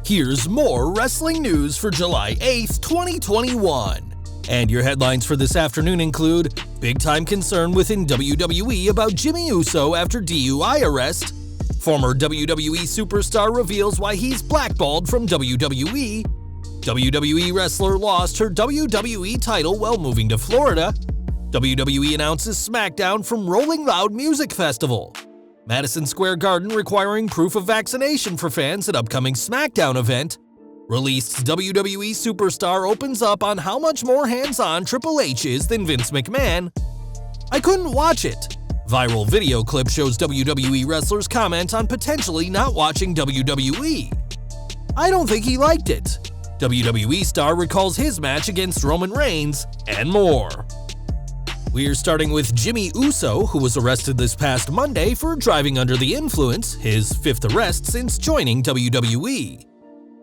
Here's more wrestling news for July 8th, 2021. And your headlines for this afternoon include big-time concern within WWE about Jimmy Uso after DUI arrest, former WWE superstar reveals why he's blackballed from WWE, WWE wrestler lost her WWE title while moving to Florida, WWE announces SmackDown from Rolling Loud Music Festival, Madison Square Garden requiring proof of vaccination for fans at upcoming SmackDown event, released WWE superstar opens up on how much more hands-on Triple H is than Vince McMahon, I couldn't watch it. Viral video clip shows WWE wrestlers comment on potentially not watching WWE. I don't think he liked it. WWE star recalls his match against Roman Reigns, and more. We're starting with Jimmy Uso, who was arrested this past Monday for driving under the influence, his fifth arrest since joining WWE.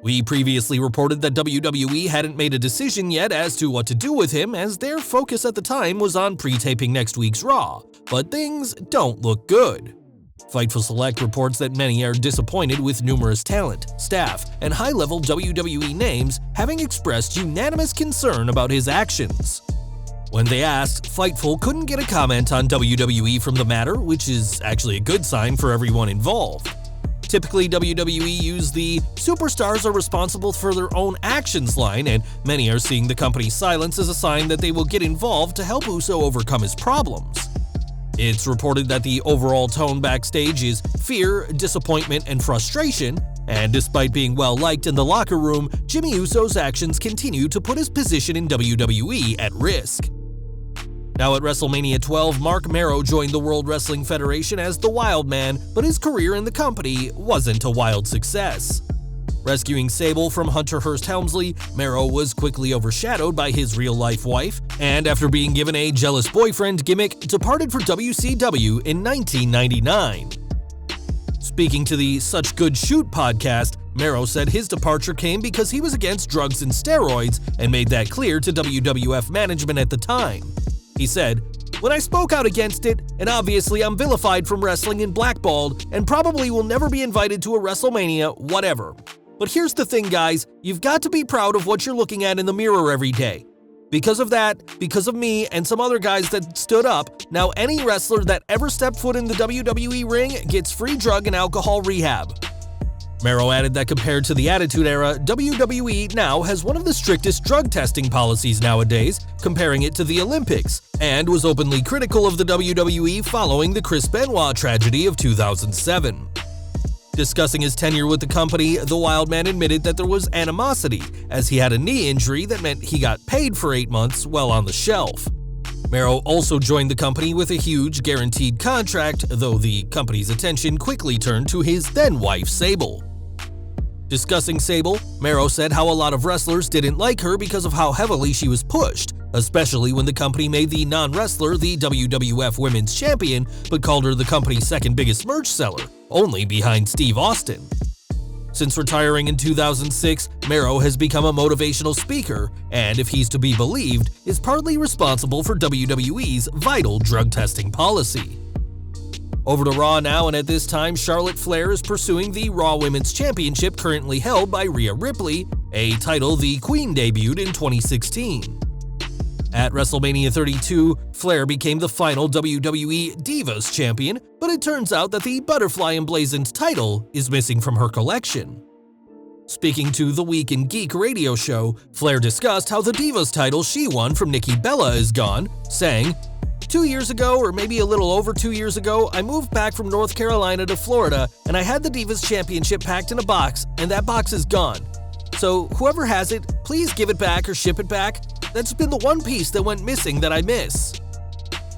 We previously reported that WWE hadn't made a decision yet as to what to do with him, as their focus at the time was on pre-taping next week's Raw, but things don't look good. Fightful Select reports that many are disappointed with numerous talent, staff, and high-level WWE names having expressed unanimous concern about his actions. When they asked, Fightful couldn't get a comment on WWE from the matter, which is actually a good sign for everyone involved. Typically, WWE use the "superstars are responsible for their own actions" line, and many are seeing the company's silence as a sign that they will get involved to help Uso overcome his problems. It's reported that the overall tone backstage is fear, disappointment, and frustration, and despite being well-liked in the locker room, Jimmy Uso's actions continue to put his position in WWE at risk. Now at WrestleMania 12, Mark Mero joined the World Wrestling Federation as the Wild Man, but his career in the company wasn't a wild success. Rescuing Sable from Hunter Hearst Helmsley, Mero was quickly overshadowed by his real-life wife, and after being given a jealous boyfriend gimmick, departed for WCW in 1999. Speaking to the Such Good Shoot podcast, Mero said his departure came because he was against drugs and steroids and made that clear to WWF management at the time. He said, "When I spoke out against it, and obviously I'm vilified from wrestling and blackballed, and probably will never be invited to a WrestleMania, whatever. But here's the thing, guys, you've got to be proud of what you're looking at in the mirror every day. Because of that, because of me and some other guys that stood up, now any wrestler that ever stepped foot in the WWE ring gets free drug and alcohol rehab." Mero added that compared to the Attitude Era, WWE now has one of the strictest drug testing policies nowadays, comparing it to the Olympics, and was openly critical of the WWE following the Chris Benoit tragedy of 2007. Discussing his tenure with the company, the Wild Man admitted that there was animosity, as he had a knee injury that meant he got paid for 8 months while on the shelf. Mero also joined the company with a huge guaranteed contract, though the company's attention quickly turned to his then-wife Sable. Discussing Sable, Mero said how a lot of wrestlers didn't like her because of how heavily she was pushed, especially when the company made the non-wrestler the WWF Women's Champion, but called her the company's second biggest merch seller, only behind Steve Austin. Since retiring in 2006, Mero has become a motivational speaker, and if he's to be believed, is partly responsible for WWE's vital drug testing policy. Over to Raw now, and at this time, Charlotte Flair is pursuing the Raw Women's Championship currently held by Rhea Ripley, a title the Queen debuted in 2016. At WrestleMania 32, Flair became the final WWE Divas Champion, but it turns out that the butterfly emblazoned title is missing from her collection. Speaking to the Week in Geek radio show, Flair discussed how the Divas title she won from Nikki Bella is gone, saying, 2 years ago, or maybe a little over 2 years ago, I moved back from North Carolina to Florida, and I had the Divas Championship packed in a box, and that box is gone. So whoever has it, please give it back or ship it back. That's been the one piece that went missing that I miss."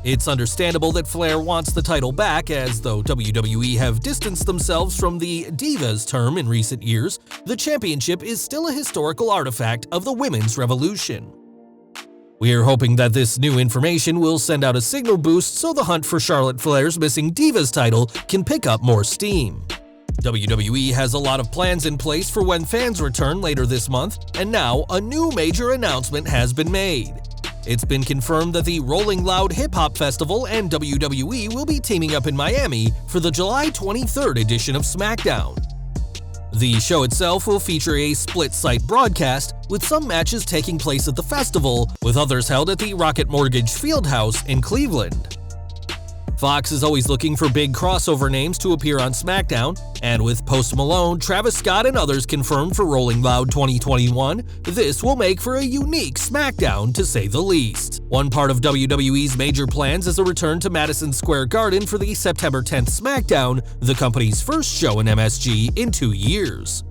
It's understandable that Flair wants the title back, as though WWE have distanced themselves from the Divas term in recent years, the championship is still a historical artifact of the women's revolution. We're hoping that this new information will send out a signal boost so the hunt for Charlotte Flair's missing Divas title can pick up more steam. WWE has a lot of plans in place for when fans return later this month, and now a new major announcement has been made. It's been confirmed that the Rolling Loud Hip Hop Festival and WWE will be teaming up in Miami for the July 23rd edition of SmackDown. The show itself will feature a split-site broadcast, with some matches taking place at the festival, with others held at the Rocket Mortgage Fieldhouse in Cleveland. Fox is always looking for big crossover names to appear on SmackDown, and with Post Malone, Travis Scott, and others confirmed for Rolling Loud 2021, this will make for a unique SmackDown to say the least. One part of WWE's major plans is a return to Madison Square Garden for the September 10th SmackDown, the company's first show in MSG in 2 years.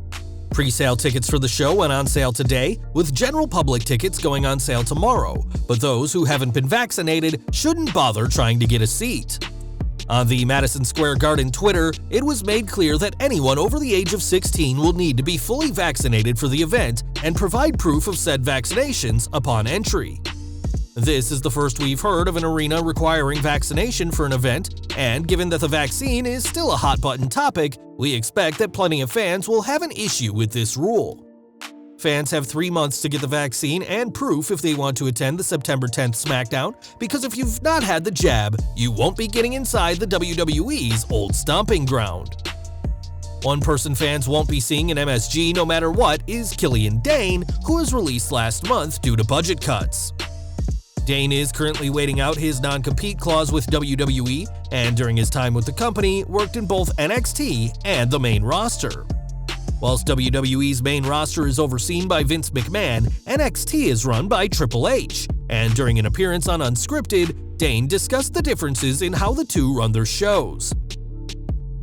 Pre-sale tickets for the show went on sale today, with general public tickets going on sale tomorrow, but those who haven't been vaccinated shouldn't bother trying to get a seat. On the Madison Square Garden Twitter, it was made clear that anyone over the age of 16 will need to be fully vaccinated for the event and provide proof of said vaccinations upon entry. This is the first we've heard of an arena requiring vaccination for an event, and given that the vaccine is still a hot-button topic, we expect that plenty of fans will have an issue with this rule. Fans have 3 months to get the vaccine and proof if they want to attend the September 10th SmackDown, because if you've not had the jab, you won't be getting inside the WWE's old stomping ground. One person fans won't be seeing in MSG no matter what is Killian Dane, who was released last month due to budget cuts. Dane is currently waiting out his non-compete clause with WWE, and during his time with the company, worked in both NXT and the main roster. Whilst WWE's main roster is overseen by Vince McMahon, NXT is run by Triple H, and during an appearance on Unscripted, Dane discussed the differences in how the two run their shows.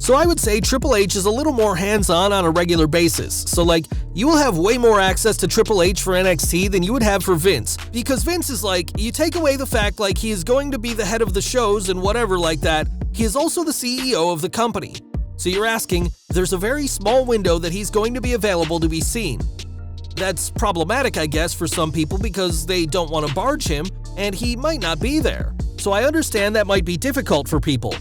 So I would say Triple H is a little more hands-on on a regular basis, so you will have way more access to Triple H for NXT than you would have for Vince, because Vince is you take away the fact he is going to be the head of the shows and whatever like that, he is also the CEO of the company. So you're asking, there's a very small window that he's going to be available to be seen. That's problematic, I guess, for some people because they don't want to barge him, and he might not be there. So I understand that might be difficult for people.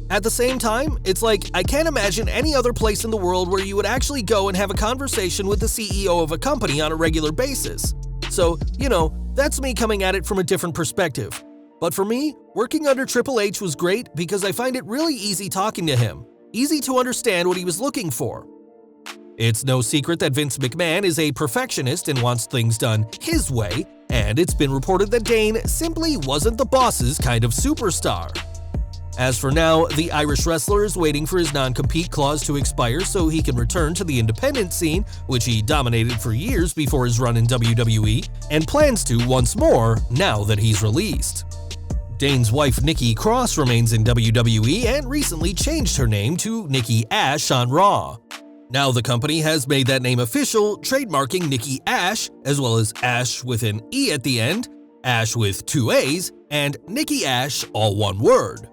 At the same time, it's I can't imagine any other place in the world where you would actually go and have a conversation with the CEO of a company on a regular basis. So, that's me coming at it from a different perspective. But for me, working under Triple H was great because I find it really easy talking to him. Easy to understand what he was looking for. It's no secret that Vince McMahon is a perfectionist and wants things done his way, and it's been reported that Dane simply wasn't the boss's kind of superstar. As for now, the Irish wrestler is waiting for his non-compete clause to expire so he can return to the independent scene, which he dominated for years before his run in WWE, and plans to once more now that he's released. Dane's wife Nikki Cross remains in WWE and recently changed her name to Nikki Ash on Raw. Now the company has made that name official, trademarking Nikki Ash, as well as Ash with an E at the end, Ash with 2 A's, and Nikki Ash all one word.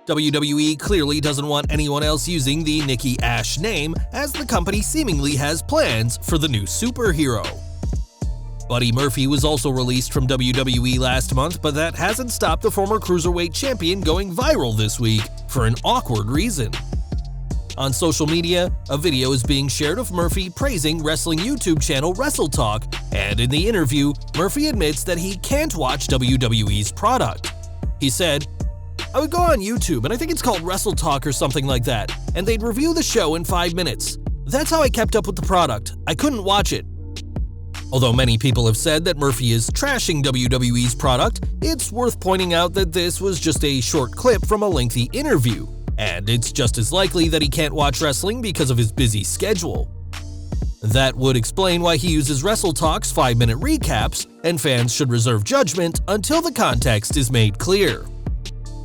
WWE clearly doesn't want anyone else using the Nikki Ash name, as the company seemingly has plans for the new superhero. Buddy Murphy was also released from WWE last month, but that hasn't stopped the former Cruiserweight champion going viral this week for an awkward reason. On social media, a video is being shared of Murphy praising wrestling YouTube channel Wrestle Talk, and in the interview, Murphy admits that he can't watch WWE's product. He said, "I would go on YouTube, and I think it's called Wrestle Talk or something like that, and they'd review the show in 5 minutes. That's how I kept up with the product. I couldn't watch it." Although many people have said that Murphy is trashing WWE's product, it's worth pointing out that this was just a short clip from a lengthy interview, and it's just as likely that he can't watch wrestling because of his busy schedule. That would explain why he uses Wrestle Talk's 5-minute recaps, and fans should reserve judgment until the context is made clear.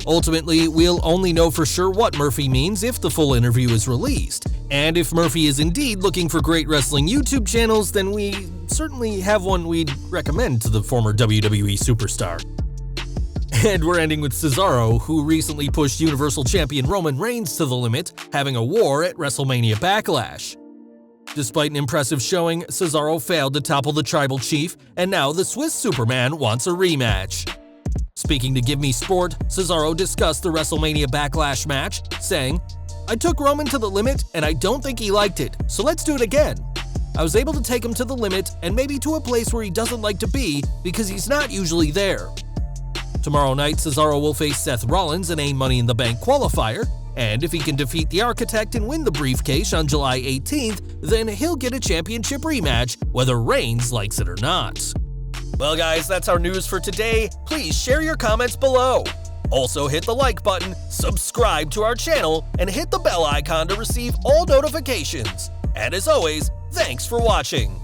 Ultimately, we'll only know for sure what Murphy means if the full interview is released, and if Murphy is indeed looking for great wrestling YouTube channels, then we certainly have one we'd recommend to the former WWE superstar. And we're ending with Cesaro, who recently pushed Universal Champion Roman Reigns to the limit, having a war at WrestleMania Backlash. Despite an impressive showing, Cesaro failed to topple the Tribal Chief, and now the Swiss Superman wants a rematch. Speaking to Give Me Sport, Cesaro discussed the WrestleMania Backlash match, saying, "I took Roman to the limit and I don't think he liked it, so let's do it again. I was able to take him to the limit and maybe to a place where he doesn't like to be because he's not usually there." Tomorrow night, Cesaro will face Seth Rollins in a Money in the Bank qualifier, And if he can defeat the Architect and win the briefcase on July 18th, then he'll get a championship rematch, whether Reigns likes it or not. Well guys, that's our news for today. Please share your comments below. Also hit the like button, subscribe to our channel, and hit the bell icon to receive all notifications. And as always, thanks for watching.